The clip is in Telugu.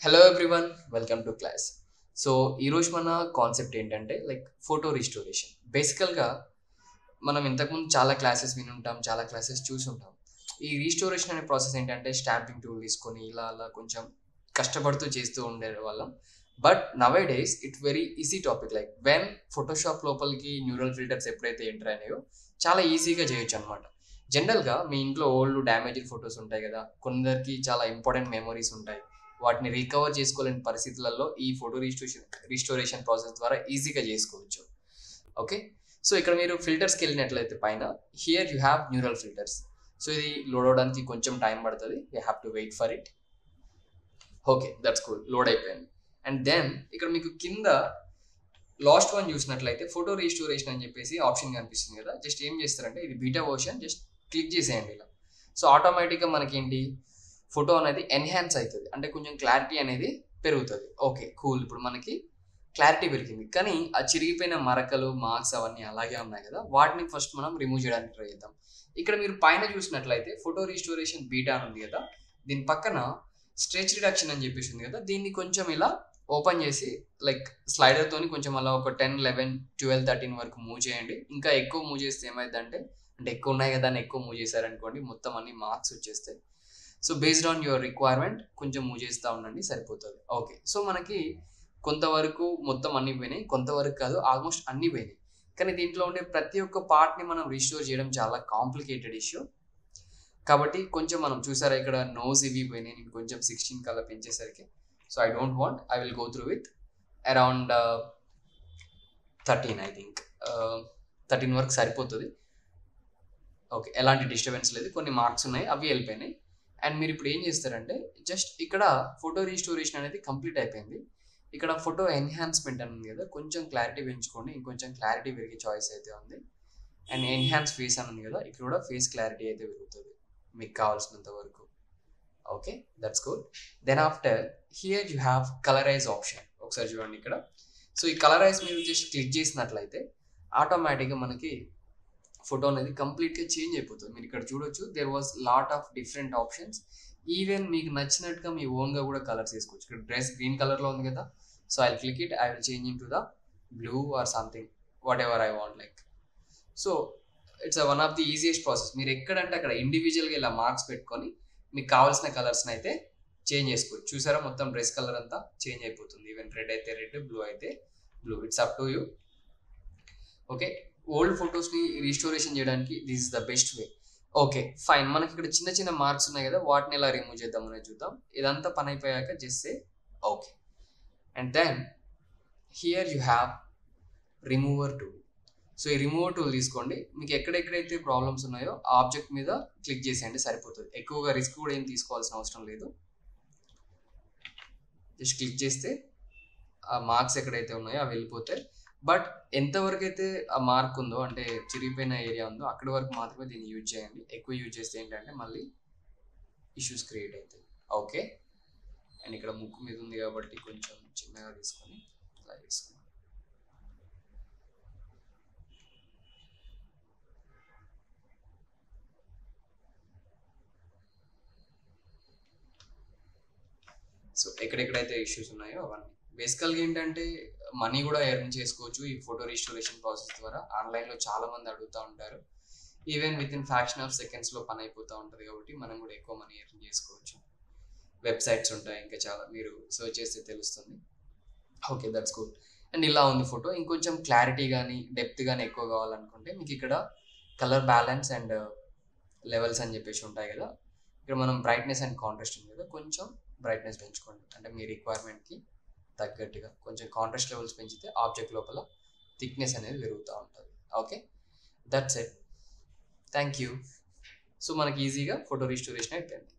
Hello everyone, welcome to class. So ఈరోజు మన కాన్సెప్ట్ ఏంటంటే ఫోటో రిస్టోరేషన్. బేసికల్గా మనం ఇంతకుముందు చాలా క్లాసెస్ వినుంటాం, చాలా క్లాసెస్ చూసుంటాం. ఈ రీస్టోరేషన్ అనే ప్రాసెస్ ఏంటంటే స్టాంపింగ్ టూల్ తీసుకొని ఇలా అలా కొంచెం కష్టపడుతూ చేస్తూ ఉండే వాళ్ళం. But nowadays it very easy topic. When Photoshop లోపలికి న్యూరల్ ఫిల్టర్స్ ఎప్పుడైతే ఎంటర్ అయినాయో చాలా ఈజీగా చేయొచ్చు అనమాట. జనరల్గా మీ ఇంట్లో ఓల్డ్ డ్యామేజ్డ్ ఫొటోస్ ఉంటాయి కదా, కొందరికి చాలా ఇంపార్టెంట్ మెమరీస్ ఉంటాయి. వాటిని రికవర్ చేసుకోలేని పరిస్థితులలో ఈ ఫోటో రిస్టోరేషన్ ప్రాసెస్ ద్వారా ఈజీగా చేసుకోవచ్చు. ఓకే, సో ఇక్కడ మీరు ఫిల్టర్స్కి వెళ్ళినట్లయితే పైన here you have neural filters. So ఇది లోడ్ అవడానికి కొంచెం టైం పడుతుంది, you have to wait for it. Okay, that's cool, load అయిపోయింది. అండ్ దెన్ ఇక్కడ మీకు కింద లాస్ట్ వన్ చూసినట్లయితే ఫోటో రిస్టోరేషన్ అని చెప్పేసి ఆప్షన్ కనిపిస్తుంది కదా. జస్ట్ ఏం చేస్తారంటే ఇది బీటా వర్షన్, జస్ట్ క్లిక్ చేసేయండి ఇలా. సో ఆటోమేటిక్గా మనకేంటి ఫోటో అనేది ఎన్హాన్స్ అవుతుంది, అంటే కొంచెం క్లారిటీ అనేది పెరుగుతుంది. ఓకే కూల్, ఇప్పుడు మనకి క్లారిటీ పెరిగింది. కానీ ఆ చిరిగిపోయిన మరకలు, మార్క్స్ అవన్నీ అలాగే ఉన్నాయి కదా, వాటిని ఫస్ట్ మనం రిమూవ్ చేయడానికి ట్రై చేద్దాం. ఇక్కడ మీరు పైన చూసినట్లయితే ఫోటో రిస్టోరేషన్ బీటా అని ఉంది కదా, దీని పక్కన స్ట్రెచ్ రిడక్షన్ అని చెప్పేసి ఉంది కదా, దీన్ని కొంచెం ఇలా ఓపెన్ చేసి స్లైడర్ తోని కొంచెం అలా ఒక 10, 11, 12, 13 వరకు మూవ్ చేయండి. ఇంకా ఎక్కువ మూవ్ చేస్తే ఏమైందంటే, అంటే ఎక్కువ ఉన్నాయి కదా అని ఎక్కువ మూవ్ చేశారనుకోండి, మొత్తం అన్ని మార్క్స్ వచ్చేస్తాయి. So based on your requirement కొంచెం మూవ్ చేస్తూ ఉండండి, సరిపోతుంది. ఓకే, సో మనకి కొంతవరకు మొత్తం అన్ని పోయినాయి, కొంతవరకు కాదు ఆల్మోస్ట్ అన్ని పోయినాయి. కానీ దీంట్లో ఉండే ప్రతి ఒక్క పార్ట్ని మనం రిస్టోర్ చేయడం చాలా కాంప్లికేటెడ్ ఇష్యూ. కాబట్టి కొంచెం మనం చూసారా ఇక్కడ నోస్ ఇవి పోయినాయి, నేను కొంచెం 16 కల్లా పెంచేసరికి. So I don't want, I will go through with around 13, I think 13 వరకు సరిపోతుంది. ఓకే, ఎలాంటి డిస్టర్బెన్స్ లేదు, కొన్ని మార్క్స్ ఉన్నాయి అవి వెళ్ళిపోయినాయి. అండ్ మీరు ఇప్పుడు ఏం చేస్తారంటే జస్ట్ ఇక్కడ ఫోటో రీస్టోరేషన్ అనేది కంప్లీట్ అయిపోయింది. ఇక్కడ ఫోటో ఎన్హాన్స్మెంట్ అని ఉంది కదా, కొంచెం క్లారిటీ పెంచుకోండి, ఇంకొంచెం క్లారిటీ పెరిగే చాయిస్ అయితే ఉంది. అండ్ ఎన్హాన్స్ ఫేస్ అని ఉంది కదా, ఇక్కడ కూడా ఫేస్ క్లారిటీ అయితే పెరుగుతుంది మీకు కావాల్సినంత వరకు. Okay, that's good. Then after here you have colourise option. ఒకసారి చూడండి ఇక్కడ. సో ఈ కలరైజ్ మీరు జస్ట్ క్లిక్ చేసినట్లయితే ఆటోమేటిక్గా మనకి ఫోటో అనేది కంప్లీట్గా చేంజ్ అయిపోతుంది. మీరు ఇక్కడ చూడొచ్చు, there was lot of different options. Even మీకు నచ్చినట్టుగా మీ ఓన్గా కూడా కలర్స్ వేసుకోవచ్చు. ఇక్కడ డ్రెస్ గ్రీన్ కలర్లో ఉంది కదా, so I click it, I will change in to the blue or something, what ever I want. So it's one of the easiest process. మీరు ఎక్కడంటే అక్కడ ఇండివిజువల్గా ఇలా మార్క్స్ పెట్టుకొని మీకు కావాల్సిన కలర్స్ని అయితే చేంజ్ చేసుకోవచ్చు. చూసారా, మొత్తం డ్రెస్ కలర్ అంతా చేంజ్ అయిపోతుంది. ఈవెన్ రెడ్ అయితే రెడ్, బ్లూ అయితే blue, it's up to you. Okay, old ఫొటోస్ని రీస్టోరేషన్ చేయడానికి this is the best way. Okay fine, మనకి ఇక్కడ చిన్న చిన్న మార్క్స్ ఉన్నాయి కదా, వాటిని ఎలా రిమూవ్ చేద్దాం అనేది చూద్దాం. ఇదంతా పని అయిపోయాక just say okay. And then here you have remover tool. So ఈ రిమూవర్ టూల్ తీసుకోండి. మీకు ఎక్కడెక్కడైతే ప్రాబ్లమ్స్ ఉన్నాయో ఆ ఆబ్జెక్ట్ మీద క్లిక్ చేసేయండి, సరిపోతుంది. ఎక్కువగా రిస్క్ కూడా ఏం తీసుకోవాల్సిన అవసరం లేదు. జస్ట్ క్లిక్ చేస్తే ఆ మార్క్స్ ఎక్కడైతే ఉన్నాయో అవి వెళ్ళిపోతాయి. బట్ ఎంతవరకు అయితే ఆ మార్క్ ఉందో, అంటే చిరిగిపోయిన ఏరియా ఉందో అక్కడి వరకు మాత్రమే దీన్ని యూజ్ చేయండి. ఎక్కువ యూజ్ చేస్తే ఏంటంటే మళ్ళీ ఇష్యూస్ క్రియేట్ అవుతాయి. ఓకే, అండ్ ఇక్కడ ముక్కు మీద ఉంది కాబట్టి కొంచెం చిన్నగా తీసుకొని ఇలా వేసుకోండి. సో ఎక్కడెక్కడైతే ఇష్యూస్ ఉన్నాయో అవన్నీ. బేసికల్గా ఏంటంటే మనీ కూడా ఎర్న్ చేసుకోవచ్చు ఈ ఫోటో రిస్టోరేషన్ ప్రాసెస్ ద్వారా. ఆన్లైన్లో చాలా మంది అడుగుతూ ఉంటారు. Even with in fraction of సెకండ్స్లో పని అయిపోతూ ఉంటుంది కాబట్టి మనం కూడా ఎక్కువ మనీ ఎర్న్ చేసుకోవచ్చు. వెబ్సైట్స్ ఉంటాయి ఇంకా చాలా, మీరు సర్చ్ చేస్తే తెలుస్తుంది. Okay, that's good. అండ్ ఇలా ఉంది ఫోటో. ఇంకొంచెం క్లారిటీ కానీ డెప్త్ కానీ ఎక్కువ కావాలనుకుంటే మీకు ఇక్కడ కలర్ బ్యాలెన్స్ అండ్ లెవెల్స్ అని చెప్పేసి ఉంటాయి కదా. ఇక్కడ మనం బ్రైట్నెస్ అండ్ కాంట్రాస్ట్ ఉంది కదా, కొంచెం బ్రైట్నెస్ పెంచుకోండి, అంటే మీ రిక్వైర్మెంట్కి తగ్గట్టుగా. కొంచెం కాంట్రాస్ట్ లెవెల్స్ పెంచితే ఆబ్జెక్ట్ లోపల థిక్నెస్ అనేది పెరుగుతూ ఉంటుంది. Okay, that's it, thank you. So మనకి ఈజీగా ఫోటో రిస్టోరేషన్ అయిపోయింది.